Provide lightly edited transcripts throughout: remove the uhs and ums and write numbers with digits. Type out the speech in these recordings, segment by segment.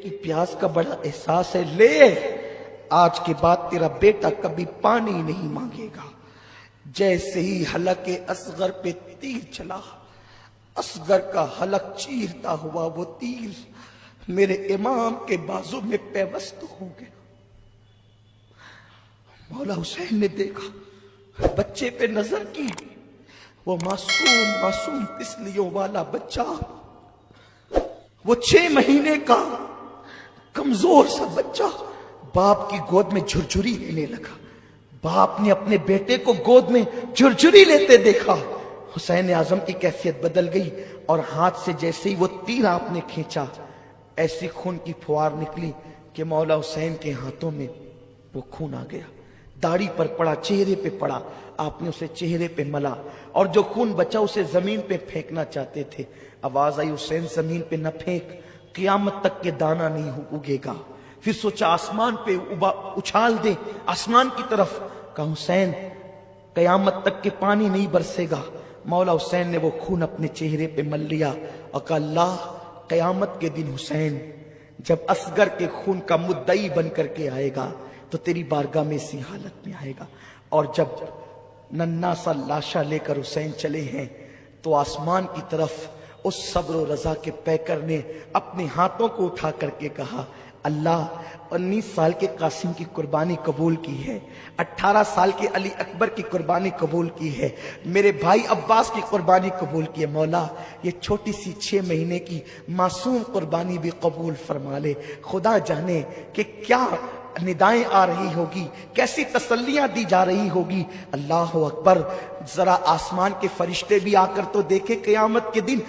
کی پیاس کا بڑا احساس ہے، لے آج کے بعد تیرا بیٹا کبھی پانی نہیں مانگے گا۔ جیسے ہی حلق اصغر پہ تیر چلا، اصغر کا حلق چیرتا ہوا وہ تیر میرے امام کے بازو میں پیوست ہو گیا۔ مولا حسین نے دیکھا، بچے پہ نظر کی، وہ معصوم تسلیوں والا بچہ، وہ 6 مہینے کا کمزور سا بچہ باپ کی گود میں جھرجھری لینے لگا۔ باپ نے اپنے بیٹے کو گود میں جھرجھری لیتے دیکھا، حسین اعظم کی کیفیت بدل گئی، اور ہاتھ سے جیسے ہی وہ تیر آپ نے کھینچا، ایسی خون کی پھوار نکلی کہ مولا حسین کے ہاتھوں میں وہ خون آ گیا، داڑھی پر پڑا، چہرے پہ پڑا، آپ نے اسے چہرے پہ ملا، اور جو خون بچا اسے زمین پہ پھینکنا چاہتے تھے۔ آواز آئی، حسین زمین پہ نہ پھینک، قیامت تک کے دانہ نہیں اگے گا۔ پھر سوچا آسمان پہ اچھال دے، آسمان کی طرف، کہا حسین قیامت تک کے پانی نہیں برسے گا۔ مولا حسین نے وہ خون اپنے چہرے پہ مل لیا اور کہا اللہ قیامت کے دن حسین جب اصغر کے خون کا مدعی بن کر کے آئے گا تو تیری بارگاہ میں اسی حالت میں آئے گا۔ اور جب ننھا سا لاشا لے کر حسین چلے ہیں تو آسمان کی طرف اس صبر و رضا کے پیکر نے اپنے ہاتھوں کو اٹھا کر کے کہا اللہ 19 سال کے قاسم کی قربانی قبول کی ہے، 18 سال کے علی اکبر کی قربانی قبول کی ہے، میرے بھائی عباس کی قربانی قبول کی ہے، مولا یہ چھوٹی سی 6 مہینے کی معصوم قربانی بھی قبول فرما لے۔ خدا جانے کہ کیا ندائیں آ رہی ہوگی، کیسی تسلیاں دی جا رہی ہوگی۔ اللہ اکبر، ذرا آسمان کے فرشتے بھی آ کر تو دیکھے قیامت کے دن،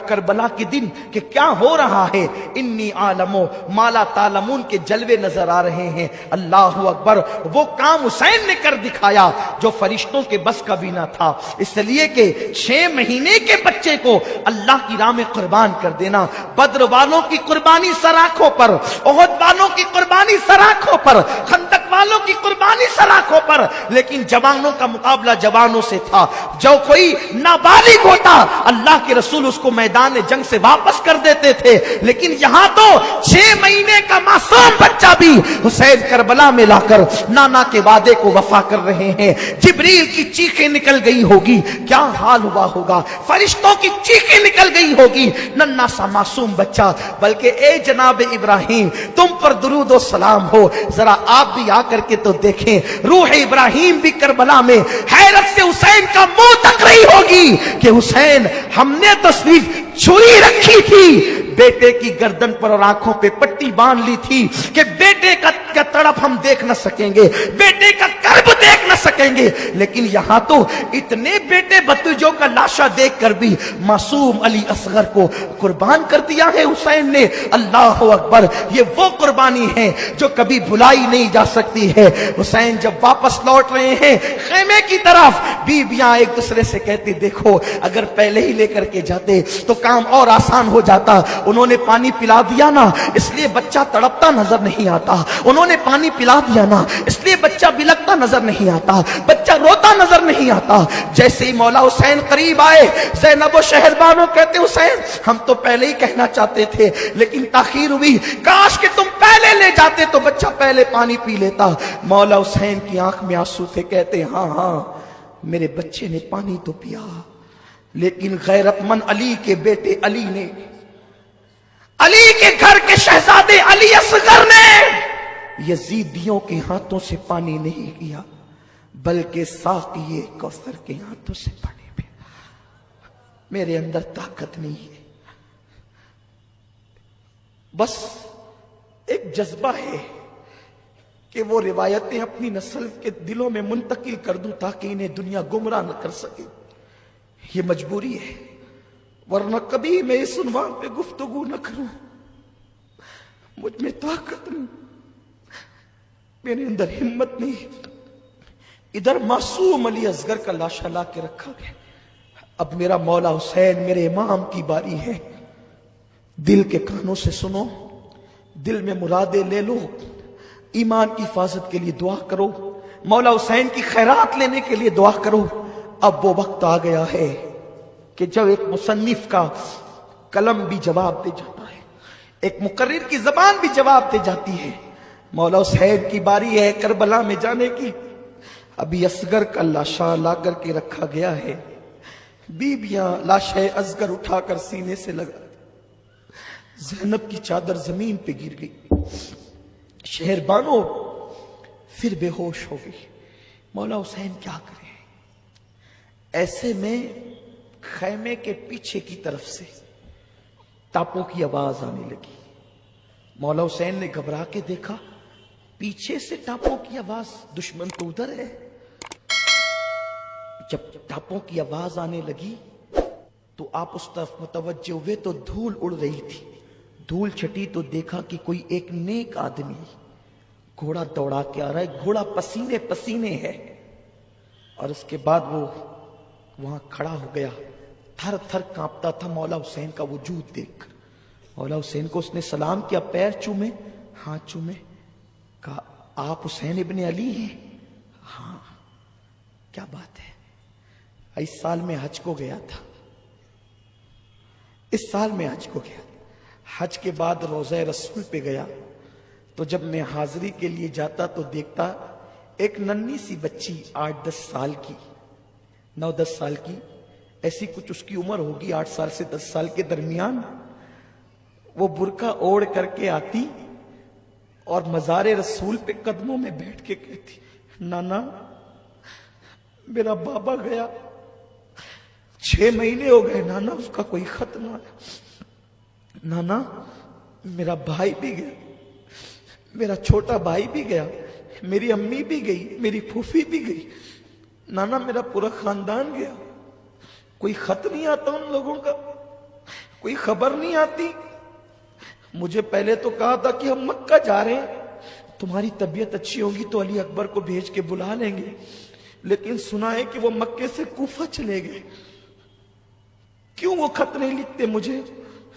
کربلا کے دن کہ کیا ہو رہا ہے۔ انی عالم ما لا تعلمون کے جلوے نظر آ رہے ہیں۔ اللہ اکبر، وہ کام حسین نے کر دکھایا جو فرشتوں کے بس کا بھی نہ تھا، اس لیے کہ 6 مہینے کے بچے کو اللہ کی راہ میں قربان کر دینا۔ بدر والوں کی قربانی سر آنکھوں پر، احد والوں کی قربانی سر آنکھوں پر، خندق والوں کی قربانی سر آنکھوں پر، لیکن جوانوں کا مقابلہ جوانوں سے تھا۔ جو کوئی نابالغ ہوتا اللہ کے رسول اس کو میدان جنگ سے واپس کر دیتے تھے، لیکن یہاں تو 6 مہینے کا معصوم بچہ بھی حسین کربلا میں لا کر نانا کے وعدے کو وفا کر رہے ہیں۔ جبریل کی چیخیں نکل گئی ہوگی، کیا حال ہوا ہوگا، فرشتوں کی چیخیں نکل گئی ہوگی، ننھا سا معصوم بچہ۔ بلکہ اے جناب ابراہیم تم پر درود و سلام ہو، ذرا آپ بھی آ کر کے تو دیکھیں، روح ابراہیم بھی کربلا میں حیرت سے حسین کا منہ تک رہی ہوگی کہ حسین ہم نے تو صرف چھری رکھی تھی، بیٹے کی گردن پر اور آنکھوں پہ پٹی باندھ لی تھی کہ بیٹے کا تڑپ ہم دیکھ نہ سکیں گے، بیٹے کا کرب دیکھ نہ سکیں گے، لیکن یہاں تو اتنے بیٹے بتوجوں کا لاشا دیکھ کر بھی معصوم علی اصغر کو قربان کر دیا ہے حسین نے۔ اللہ اکبر، یہ وہ قربانی ہے جو کبھی بھلائی نہیں جا سکتی ہے۔ حسین جب واپس لوٹ رہے ہیں خیمے کی طرف، بیویاں ایک دوسرے سے کہتے دیکھو اگر پہلے ہی لے کر کے جاتے تو کام اور آسان ہو جاتا، انہوں نے پانی پلا دیا نا اس لیے بچہ تڑپتا نظر نہیں آتا، انہوں نے پانی پلا دیا نا اس لیے بچہ بلکتا نظر نہیں آتا، بچہ روتا نظر نہیں آتا۔ جیسے ہی مولا حسین قریب آئے، زینب و شہربانو کہتے حسین ہم تو پہلے ہی کہنا چاہتے تھے لیکن تاخیر ہوئی، کاش کہ تم پہلے لے جاتے تو بچہ پہلے پانی پی لیتا۔ مولا حسین کی آنکھ میں آنسو تھے، کہتے ہاں ہاں میرے بچے نے پانی تو پیا، لیکن غیرت مند علی کے بیٹے علی نے، علی کے گھر کے شہزادے علی اصغر نے یزیدیوں کے ہاتھوں سے پانی نہیں پیا بلکہ ساقی کوثر کے ہاتھوں سے پانی پیا۔ میرے اندر طاقت نہیں ہے، بس ایک جذبہ ہے کہ وہ روایتیں اپنی نسل کے دلوں میں منتقل کر دوں تاکہ انہیں دنیا گمراہ نہ کر سکے۔ یہ مجبوری ہے، ورنہ کبھی میں اس عنوان پہ گفتگو نہ کروں۔ مجھ میں طاقت نہیں، میرے اندر ہمت نہیں۔ ادھر معصوم علی اصغر کا لاشا لا کے رکھا گیا، اب میرا مولا حسین میرے امام کی باری ہے۔ دل کے کانوں سے سنو، دل میں مرادیں لے لو، ایمان کی حفاظت کے لیے دعا کرو، مولا حسین کی خیرات لینے کے لیے دعا کرو۔ اب وہ وقت آ گیا ہے کہ جب ایک مصنف کا قلم بھی جواب دے جاتا ہے، ایک مقرر کی زبان بھی جواب دے جاتی ہے۔ مولا حسین کی باری ہے کربلا میں جانے کی۔ ابھی اصغر کا لاشا لا کر کے رکھا گیا ہے، بیویاں لاشِ اصغر اٹھا کر سینے سے لگا، زینب کی چادر زمین پہ گر گئی، شہر بانو پھر بے ہوش ہو گئی۔ مولا حسین کیا کرے؟ ایسے میں خیمے کے پیچھے کی طرف سے ٹاپوں کی آواز آنے لگی۔ مولا حسین نے گھبرا کے دیکھا، پیچھے سے ٹاپوں کی آواز، دشمن تو ادھر ہے۔ جب ٹاپوں کی آواز آنے لگی تو آپ اس طرف متوجہ ہوئے تو دھول اڑ رہی تھی۔ دھول چھٹی تو دیکھا کہ کوئی ایک نیک آدمی گھوڑا دوڑا کے آ رہا ہے، گھوڑا پسینے پسینے ہے، اور اس کے بعد وہ وہاں کھڑا ہو گیا، تھر تھر کانپتا تھا مولا حسین کا وجود دیکھ کر۔ مولا حسین کو اس نے سلام کیا، پیر چومے، ہاتھ چومے، کہا آپ حسین ابن علی ہیں؟ ہاں، کیا بات ہے؟ اس سال میں حج کو گیا تھا، اس سال میں حج کو گیا، حج کے بعد روضہ رسول پہ گیا تو جب میں حاضری کے لیے جاتا تو دیکھتا ایک ننھی سی بچی 8-10 سال کی، 9-10 سال کی، ایسی کچھ اس کی عمر ہوگی، 8 سال سے 10 سال کے درمیان، وہ برقع اوڑھ کر کے آتی اور مزار رسول پہ قدموں میں بیٹھ کے کہتی، نانا میرا بابا گیا، 6 مہینے ہو گئے نانا، اس کا کوئی خط نہ آیا، نانا میرا بھائی بھی گیا، میرا چھوٹا بھائی بھی گیا، میری امی بھی گئی، میری پھوپھی بھی گئی، نانا میرا پورا خاندان گیا، کوئی خط نہیں آتا ان لوگوں کا، کوئی خبر نہیں آتی۔ مجھے پہلے تو کہا تھا کہ ہم مکہ جا رہے ہیں، تمہاری طبیعت اچھی ہوگی تو علی اکبر کو بھیج کے بلا لیں گے، لیکن سنا ہے کہ وہ مکے سے کوفہ چلے گئے، کیوں وہ خط نہیں لکھتے مجھے؟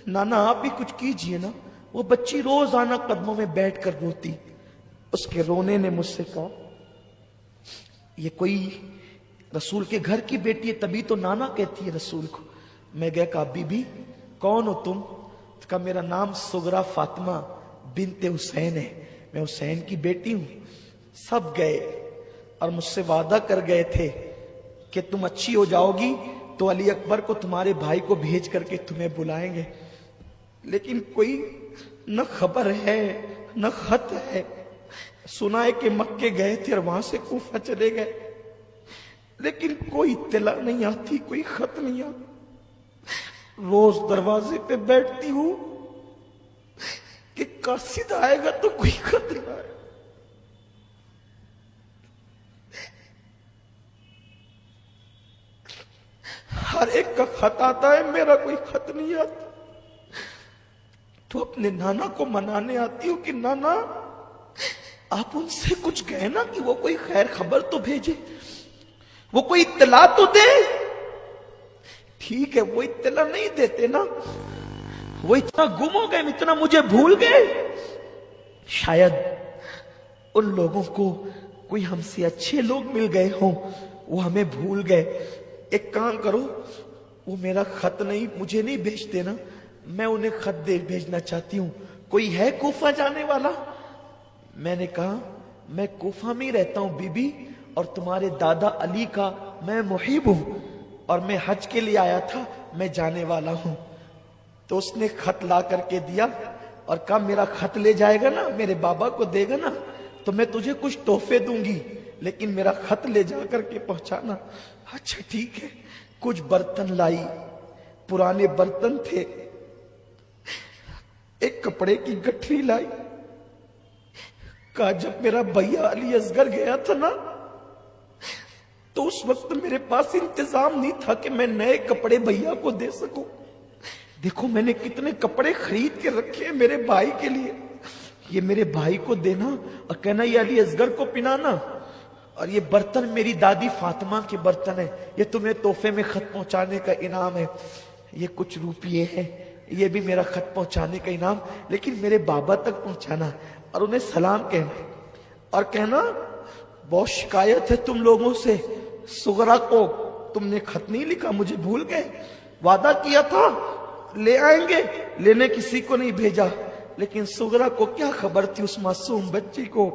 نانا آپ بھی کچھ کیجئے نا۔ وہ بچی روزانہ قدموں میں بیٹھ کر روتی، اس کے رونے نے مجھ سے کہا یہ کوئی رسول کے گھر کی بیٹی ہے، تبھی تو نانا کہتی ہے رسول کو۔ میں گیا، کہا بی بی کون ہو تم؟ کہا میرا نام سغرا فاطمہ بنت حسین ہے، میں حسین کی بیٹی ہوں۔ سب گئے اور مجھ سے وعدہ کر گئے تھے کہ تم اچھی ہو جاؤ گی تو علی اکبر کو تمہارے بھائی کو بھیج کر کے تمہیں بلائیں گے، لیکن کوئی نہ خبر ہے نہ خط ہے۔ سنا ہے کہ مکے گئے تھے اور وہاں سے کوفہ چلے گئے، لیکن کوئی اطلاع نہیں آتی، کوئی خط نہیں آتا۔ روز دروازے پہ بیٹھتی ہوں کہ قاصد آئے گا تو کوئی خط نہ آئے۔ ہر ایک کا خط آتا ہے، میرا کوئی خط نہیں آتا۔ تو اپنے نانا کو منانے آتی ہوں کہ نانا آپ ان سے کچھ کہیں نا کہ وہ کوئی خیر خبر تو بھیجے، وہ کوئی اطلاع تو دے۔ ٹھیک ہے، وہ اطلاع نہیں دیتے نا، وہ اتنا گم ہو گئے، اتنا مجھے بھول گئے، شاید ان لوگوں کو کوئی ہم سے اچھے لوگ مل گئے ہوں، وہ ہمیں بھول گئے۔ ایک کام کرو، وہ میرا خط نہیں مجھے نہیں بھیجتے نا، میں انہیں خط بھیجنا چاہتی ہوں، کوئی ہے کوفہ جانے والا؟ میں نے کہا میں کوفہ میں ہی رہتا ہوں بی بی، اور تمہارے دادا علی کا میں محب ہوں، اور میں حج کے لیے آیا تھا، میں جانے والا ہوں۔ تو اس نے خط لا کر کے دیا اور کہا میرا خط لے جائے گا نا، میرے بابا کو دے گا نا، تو میں تجھے کچھ تحفے دوں گی، لیکن میرا خط لے جا کر کے پہنچانا۔ اچھا ٹھیک ہے۔ کچھ برتن لائی، پرانے برتن تھے، ایک کپڑے کی گٹھری لائی، کہا جب میرا بھیا علی اصغر گیا تھا نا تو اس وقت میرے پاس انتظام نہیں تھا کہ میں نئے کپڑے بھیا کو دے سکوں، دیکھو میں نے کتنے کپڑے خرید کے رکھے ہیں میرے بھائی کے لیے، یہ میرے بھائی کو دینا اور کہنا یہ علی اصغر کو پنانا، اور یہ برتن میری دادی فاطمہ کے برتن ہیں، یہ تمہیں تحفے میں خط پہنچانے کا انعام ہے، یہ کچھ روپیے ہیں، یہ بھی میرا خط پہنچانے کا انعام، لیکن میرے بابا تک پہنچانا اور انہیں سلام کہنا، اور کہنا بہت شکایت ہے تم لوگوں سے، سغرا کو تم نے خط نہیں لکھا، مجھے بھول گئے، وعدہ کیا تھا لے آئیں گے، لینے کسی کو نہیں بھیجا، لیکن سغرا کو کیا خبر تھی اس معصوم بچی کو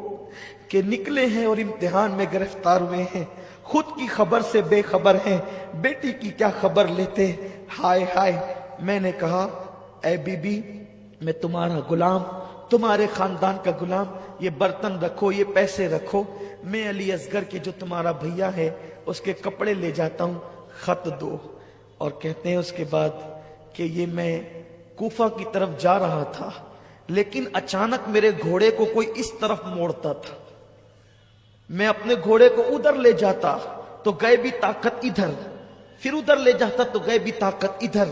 کہ نکلے ہیں اور امتحان میں گرفتار ہوئے ہیں، خود کی خبر سے بے خبر ہیں، بیٹی کی کیا خبر لیتے۔ ہائے ہائے، میں نے کہا اے بی بی، میں تمہارا غلام، تمہارے خاندان کا غلام، یہ برتن رکھو، یہ پیسے رکھو، میں علی اصغر کے جو تمہارا بھیا ہے اس کے کپڑے لے جاتا ہوں، خط دو۔ اور کہتے ہیں اس کے بعد کہ یہ میں کوفہ کی طرف جا رہا تھا، لیکن اچانک میرے گھوڑے کو کوئی اس طرف موڑتا تھا، میں اپنے گھوڑے کو ادھر لے جاتا تو غیبی طاقت ادھر، پھر ادھر لے جاتا تو غیبی طاقت ادھر۔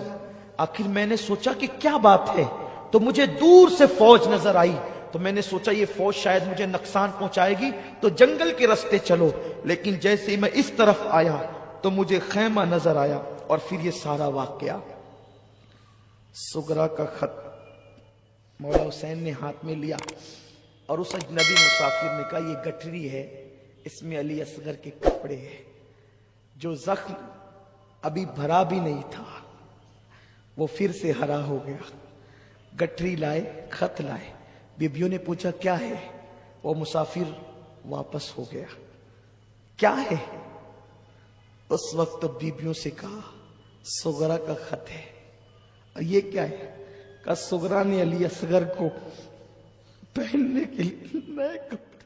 آخر میں نے سوچا کہ کیا بات ہے، تو مجھے دور سے فوج نظر آئی، تو میں نے سوچا یہ فوج شاید مجھے نقصان پہنچائے گی تو جنگل کے راستے چلو، لیکن جیسے ہی میں اس طرف آیا تو مجھے خیمہ نظر آیا، اور پھر یہ سارا واقعہ۔ سغرا کا خط مولا حسین نے ہاتھ میں لیا اور اس اجنبی مسافر نے کہا یہ گٹھری ہے، اس میں علی اصغر کے کپڑے ہیں، جو زخم ابھی بھرا بھی نہیں تھا وہ پھر سے ہرا ہو گیا۔ گٹھری لائے، خط لائے، بیبیوں نے پوچھا کیا ہے، وہ مسافر واپس ہو گیا۔ کیا ہے؟ اس وقت بیبیوں سے کہا سغرا کا خط ہے۔ اور یہ کیا ہے؟ کہ سغرا نے علی اصغر کو پہننے کے لیے نئے کپڑے